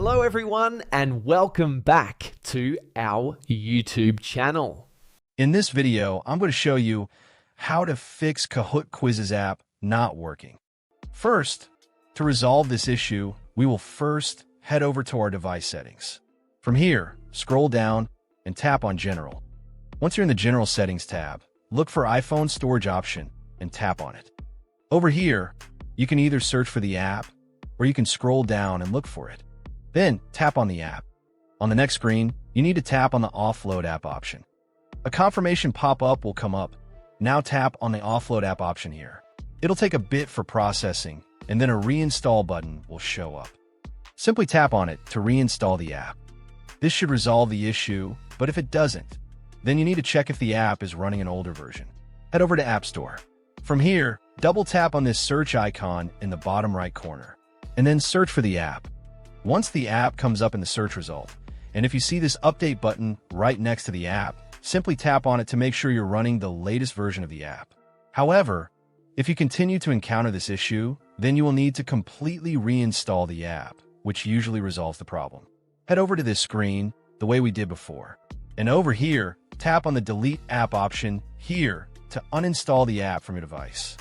Hello everyone and welcome back to our YouTube channel. In this video, I'm going to show you how to fix Kahoot Quizzes app not working. First, to resolve this issue, we will first head over to our device settings. From here, scroll down and tap on General. Once you're in the General Settings tab, look for iPhone Storage option and tap on it. Over here, you can either search for the app or you can scroll down and look for it. Then tap on the app. On the next screen, you need to tap on the Offload app option. A confirmation pop-up will come up. Now tap on the Offload app option here. It'll take a bit for processing, and then a reinstall button will show up. Simply tap on it to reinstall the app. This should resolve the issue, but if it doesn't, then you need to check if the app is running an older version. Head over to App Store. From here, double tap on this search icon in the bottom right corner, and then search for the app. Once the app comes up in the search result, and if you see this update button right next to the app, simply tap on it to make sure you're running the latest version of the app. However, if you continue to encounter this issue, then you will need to completely reinstall the app, which usually resolves the problem. Head over to this screen the way we did before, and over here, tap on the Delete App option here to uninstall the app from your device.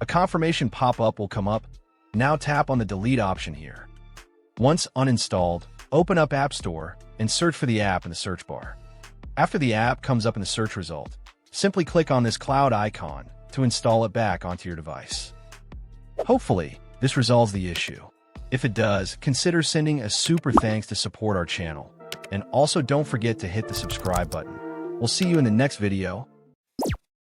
A confirmation pop-up will come up. Now tap on the Delete option here. Once uninstalled, open up App Store and search for the app in the search bar. After the app comes up in the search result, simply click on this cloud icon to install it back onto your device. Hopefully, this resolves the issue. If it does, consider sending a super thanks to support our channel. And also don't forget to hit the subscribe button. We'll see you in the next video.